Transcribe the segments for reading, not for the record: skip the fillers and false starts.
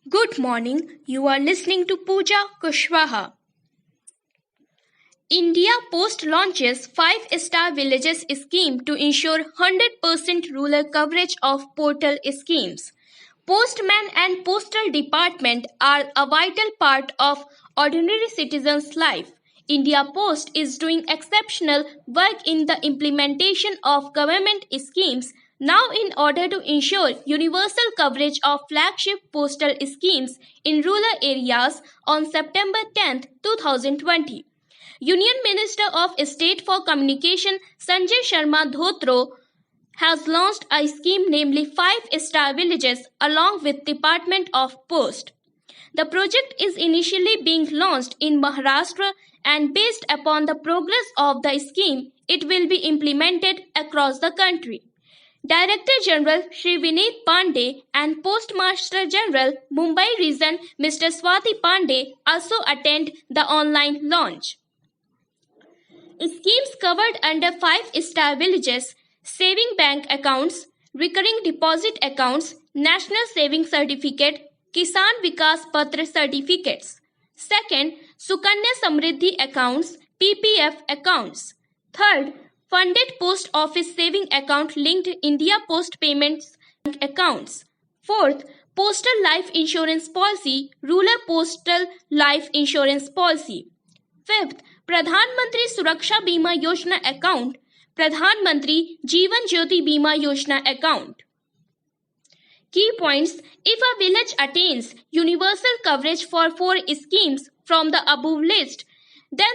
Good morning. You are listening to Pooja Kushwaha. India Post launches 5-star villages scheme to ensure 100% rural coverage of portal schemes. Postman and postal department are a vital part of ordinary citizens' life. India Post is doing exceptional work in the implementation of government schemes now in order to ensure universal coverage of flagship postal schemes in rural areas on September 10, 2020. Union Minister of State for Communication Sanjay Sharma Dhotro has launched a scheme namely 5-star villages along with Department of Post. The project is initially being launched in Maharashtra and based upon the progress of the scheme, it will be implemented across the country. Director General Shri Vineet Pandey and Postmaster General Mumbai Region Mr. Swati Pandey also attend the online launch. Schemes covered under 5-star villages, saving bank accounts, recurring deposit accounts, National Saving Certificate, Kisan Vikas Patra certificates. Second, Sukanya Samriddhi accounts, PPF accounts. Third, funded post office saving account linked India Post Payments accounts. Fourth, postal life insurance policy, rural postal life insurance policy. Fifth, Pradhan Mantri Suraksha Bima Yojana account, Pradhan Mantri Jeevan Jyoti Bima Yojana account. Key points: if a village attains universal coverage for 4 schemes from the above list, then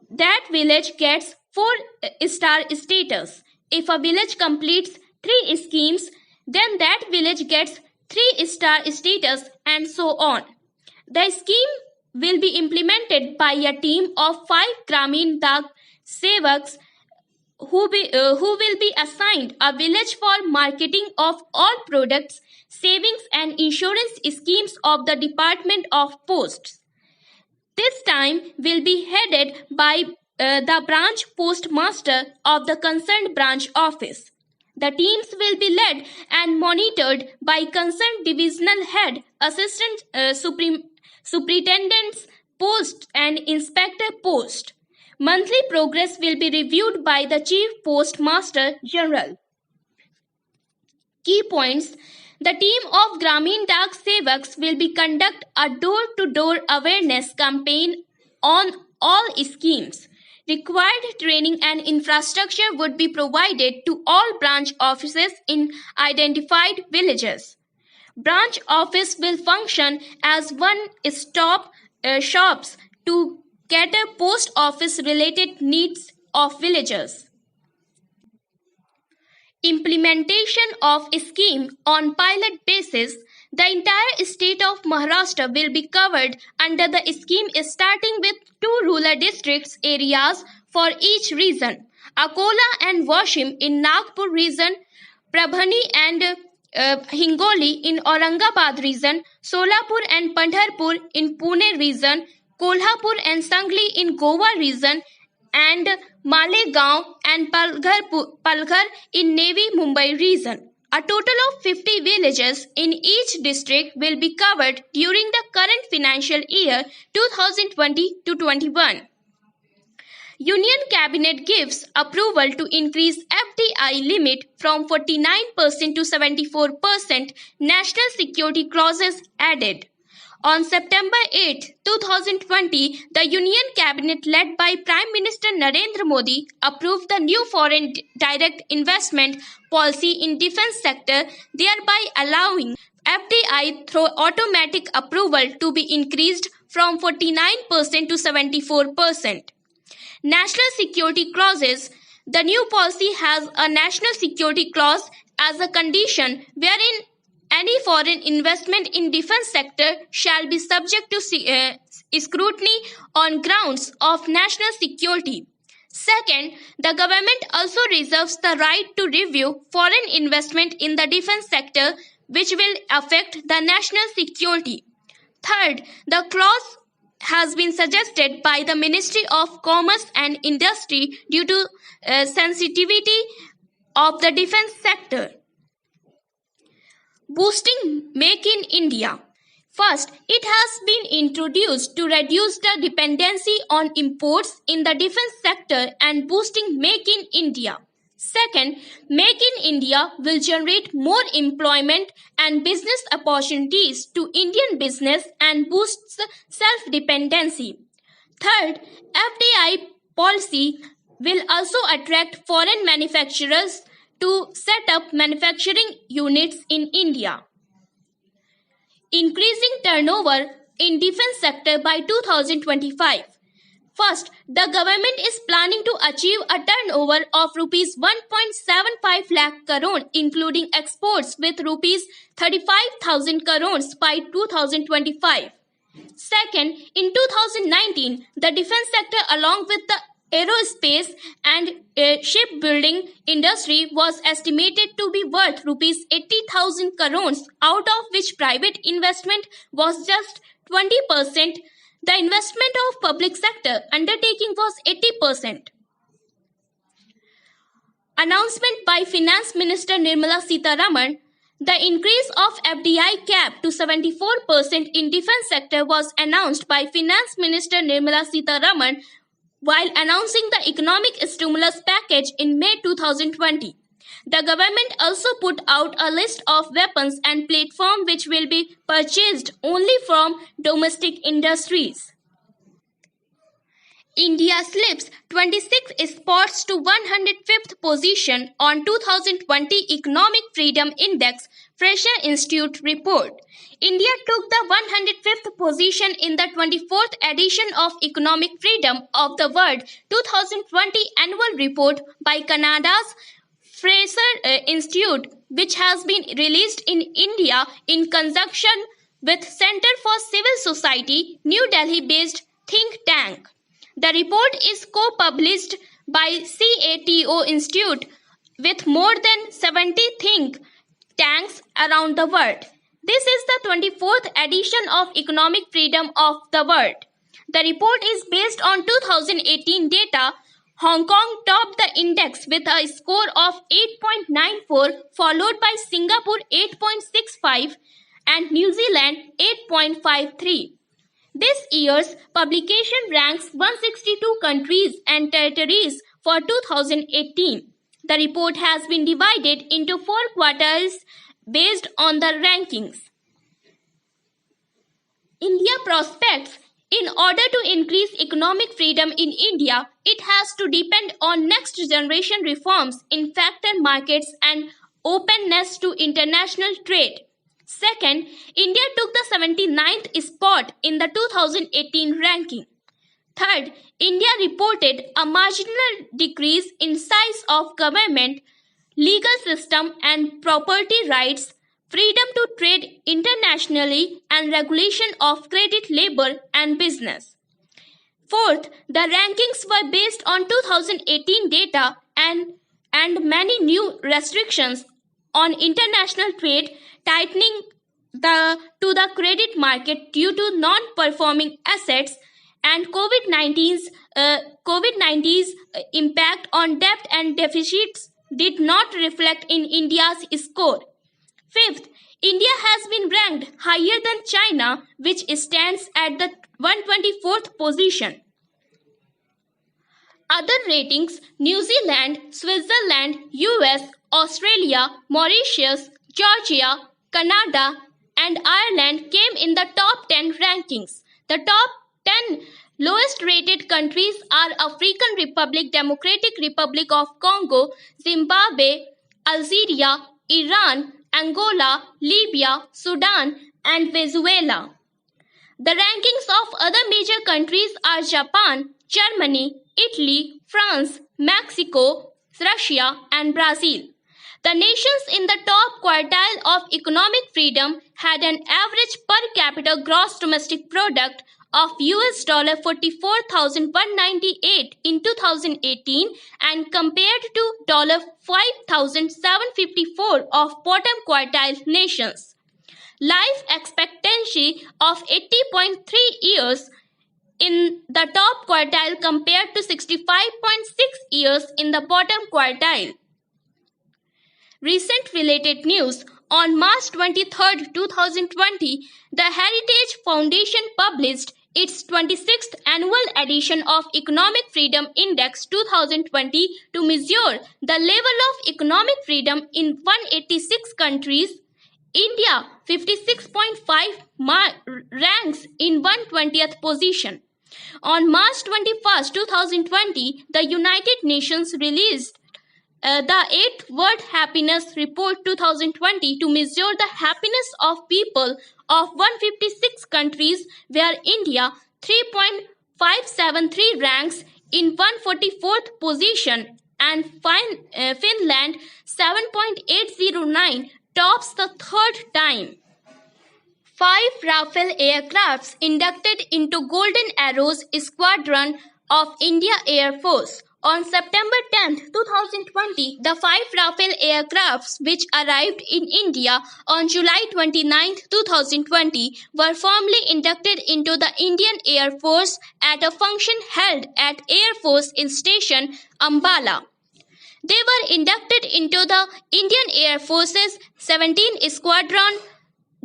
that village gets 4-star status. If a village completes 3 schemes, then that village gets 3-star status, and so on. The scheme will be implemented by a team of 5 Gramin Dak Sevaks who will be assigned a village for marketing of all products, savings and insurance schemes of the Department of Posts. This time will be headed by the branch postmaster of the concerned branch office. The teams will be led and monitored by concerned divisional head, assistant superintendents post and inspector post. Monthly progress will be reviewed by the Chief Postmaster General. Key points: the team of Gramin Dak Sevaks will be conduct a door-to-door awareness campaign on all schemes. Required training and infrastructure would be provided to all branch offices in identified villages. Branch office will function as one-stop shops to cater post office related needs of villagers. Implementation of a scheme on pilot basis. The entire state of Maharashtra will be covered under the scheme starting with 2 rural districts areas for each region. Akola and Washim in Nagpur region, Prabhani and Hingoli in Aurangabad region, Solapur and Pandharpur in Pune region, Kolhapur and Sangli in Goa region, and Malegaon and Palghar in Navi Mumbai region. A total of 50 villages in each district will be covered during the current financial year 2020-21. Union Cabinet gives approval to increase FDI limit from 49% to 74%. National security clauses added. On September 8, 2020, the Union Cabinet led by Prime Minister Narendra Modi approved the new foreign direct investment policy in defense sector, thereby allowing FDI through automatic approval to be increased from 49% to 74%. National security clauses. The new policy has a national security clause as a condition wherein any foreign investment in defense sector shall be subject to scrutiny on grounds of national security. Second, the government also reserves the right to review foreign investment in the defense sector which will affect the national security. Third, the clause has been suggested by the Ministry of Commerce and Industry due to sensitivity of the defense sector. Boosting Make in India. First, it has been introduced to reduce the dependency on imports in the defense sector and boosting Make in India. Second, Make in India will generate more employment and business opportunities to Indian business and boosts self-dependency. Third, FDI policy will also attract foreign manufacturers to set up manufacturing units in India. Increasing turnover in defense sector by 2025. First, the government is planning to achieve a turnover of rupees 1.75 lakh crore including exports with rupees 35,000 crores by 2025. Second, in 2019, the defense sector along with the aerospace and shipbuilding industry was estimated to be worth rupees 80,000 crores, out of which private investment was just 20%. The investment of public sector undertaking was 80%. Announcement by Finance Minister Nirmala Sitharaman. The increase of FDI cap to 74% in defense sector was announced by Finance Minister Nirmala Sitharaman while announcing the economic stimulus package in May 2020. The government also put out a list of weapons and platforms which will be purchased only from domestic industries. India slips 26 spots to 105th position on 2020 Economic Freedom Index, Fresher Institute report. India took the 105th position in the 24th edition of Economic Freedom of the World 2020 annual report by Canada's Fraser Institute, which has been released in India in conjunction with Center for Civil Society, New Delhi-based think tank. The report is co-published by CATO Institute with more than 70 think tanks around the world. This is the 24th edition of Economic Freedom of the World. The report is based on 2018 data. Hong Kong topped the index with a score of 8.94, followed by Singapore 8.65 and New Zealand 8.53. This year's publication ranks 162 countries and territories for 2018. The report has been divided into 4 quartiles based on the rankings. India prospects. In order to increase economic freedom in India, it has to depend on next generation reforms in factor markets and openness to international trade. Second, India took the 79th spot in the 2018 ranking. Third, India reported a marginal decrease in size of government, legal system and property rights, freedom to trade internationally and regulation of credit, labor and business. Fourth, the rankings were based on 2018 data and many new restrictions on international trade, tightening to the credit market due to non-performing assets and COVID-19's impact on debt and deficits did not reflect in India's score. Fifth, India has been ranked higher than China, which stands at the 124th position. Other ratings: New Zealand, Switzerland, US, Australia, Mauritius, Georgia, Canada, and Ireland came in the top 10 rankings. The top 10 lowest rated countries are African Republic, Democratic Republic of Congo, Zimbabwe, Algeria, Iran, Angola, Libya, Sudan, and Venezuela. The rankings of other major countries are Japan, Germany, Italy, France, Mexico, Russia, and Brazil. The nations in the top quartile of economic freedom had an average per capita gross domestic product of US $44,198 in 2018 and compared to $5,754 of bottom quartile nations. Life expectancy of 80.3 years in the top quartile compared to 65.6 years in the bottom quartile. Recent related news. On March 23, 2020, the Heritage Foundation published its 26th annual edition of Economic Freedom Index 2020 to measure the level of economic freedom in 186 countries. India 56.5 ranks in 120th position. On March 21, 2020, the United Nations released the 8th World Happiness Report 2020 to measure the happiness of people of 156 countries, where India 3.573 ranks in 144th position and Finland 7.809 tops the third time. 5 Rafale aircrafts inducted into Golden Arrows Squadron of India Air Force. On September 10, 2020, the 5 Rafale aircrafts which arrived in India on July 29, 2020 were formally inducted into the Indian Air Force at a function held at Air Force Station, Ambala. They were inducted into the Indian Air Force's 17th Squadron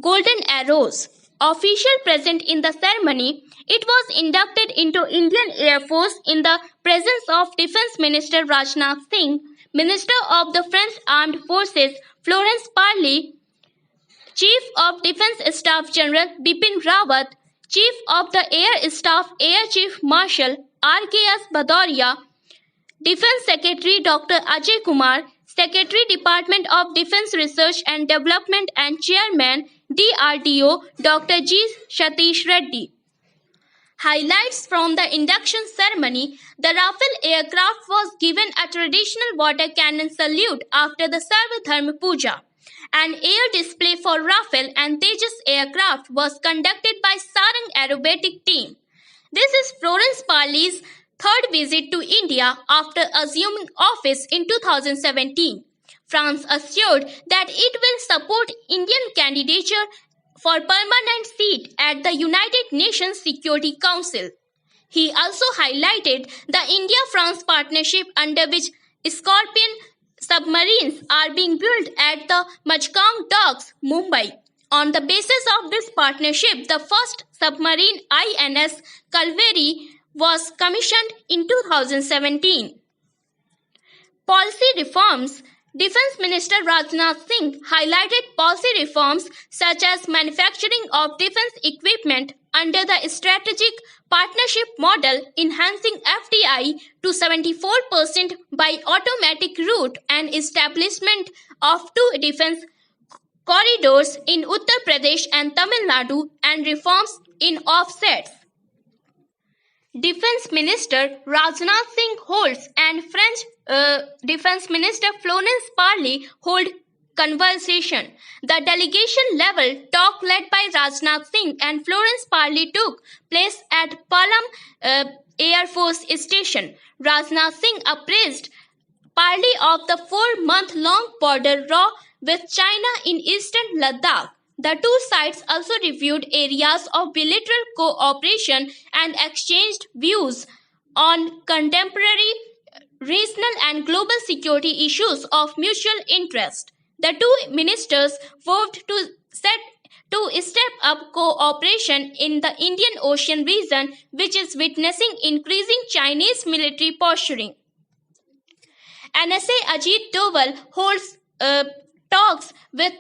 Golden Arrows. Official present in the ceremony, it was inducted into Indian Air Force in the presence of Defence Minister Rajnath Singh, Minister of the French Armed Forces Florence Parly, Chief of Defence Staff General Bipin Rawat, Chief of the Air Staff Air Chief Marshal R.K.S. Bhadauria, Defence Secretary Dr. Ajay Kumar, Secretary Department of Defence Research and Development and Chairman DRDO Dr. G. Satish Reddy. Highlights from the induction ceremony: the Rafale aircraft was given a traditional water cannon salute after the Sarvadharma Puja. An air display for Rafale and Tejas aircraft was conducted by Sarang Aerobatic Team. This is Florence Parly's third visit to India after assuming office in 2017. France assured that it will support Indian candidature for permanent seat at the United Nations Security Council. He also highlighted the India-France partnership under which Scorpion submarines are being built at the Majgaon Docks, Mumbai. On the basis of this partnership, the first submarine INS Kalvari was commissioned in 2017. Policy reforms. Defence Minister Rajnath Singh highlighted policy reforms such as manufacturing of defence equipment under the strategic partnership model, enhancing FDI to 74% by automatic route, and establishment of 2 defence corridors in Uttar Pradesh and Tamil Nadu, and reforms in offsets. Defence Minister Rajnath Singh holds and French Defence Minister Florence Parly hold conversation. The delegation level talk led by Rajnath Singh and Florence Parly took place at Palam Air Force Station. Rajnath Singh appraised Parly of the 4-month-long border row with China in eastern Ladakh. The two sides also reviewed areas of bilateral cooperation and exchanged views on contemporary regional and global security issues of mutual interest. The two ministers vowed to step up cooperation in the Indian Ocean region, which is witnessing increasing Chinese military posturing. NSA Ajit Doval holds talks with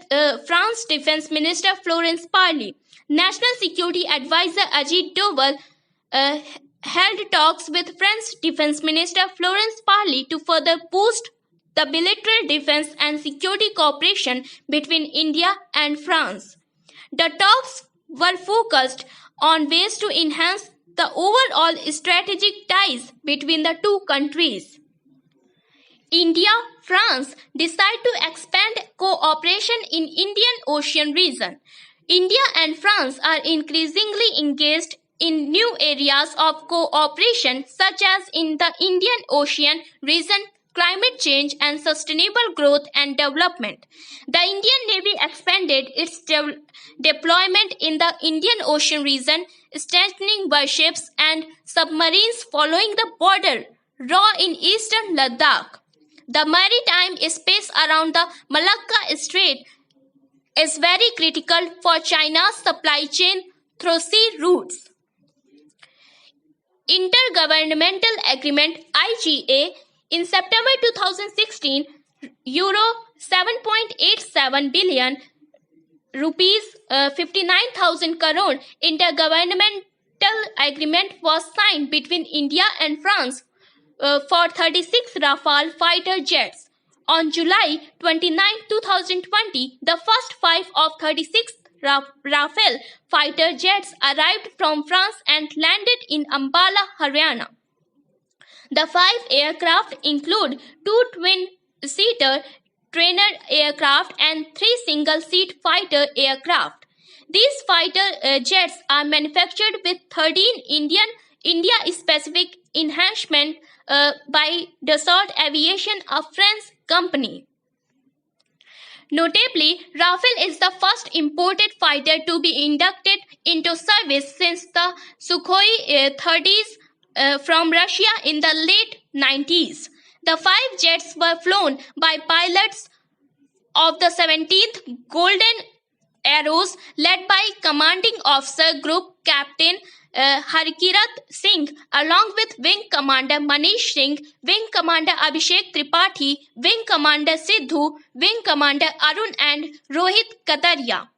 France Defense Minister Florence Parly. National Security Advisor Ajit Doval held talks with French Defense Minister Florence Parly to further boost the bilateral defense and security cooperation between India and France. The talks were focused on ways to enhance the overall strategic ties between the two countries. India, France decide to expand cooperation in Indian Ocean region. India and France are increasingly engaged in new areas of cooperation such as in the Indian Ocean region, climate change and sustainable growth and development. The Indian Navy expanded its deployment in the Indian Ocean region, strengthening warships and submarines following the border row in eastern Ladakh. The maritime space around the Malacca Strait is very critical for China's supply chain through sea routes. Intergovernmental Agreement IGA in September 2016, Euro 7.87 billion, rupees 59,000 crore intergovernmental agreement was signed between India and France for 36 Rafale fighter jets. On July 29, 2020, the first 5 of 36 Rafale fighter jets arrived from France and landed in Ambala, Haryana. The 5 aircraft include 2 twin-seater trainer aircraft and 3 single-seat fighter aircraft. These fighter jets are manufactured with 13 India-specific enhancements by Dassault Aviation, a French company. Notably, Rafale is the first imported fighter to be inducted into service since the Sukhoi 30s from Russia in the late 90s. The 5 jets were flown by pilots of the 17th Golden Arrows led by Commanding Officer Group Captain Harkirat Singh, along with Wing Commander Manish Singh, Wing Commander Abhishek Tripathi, Wing Commander Sidhu, Wing Commander Arun and Rohit Kataria.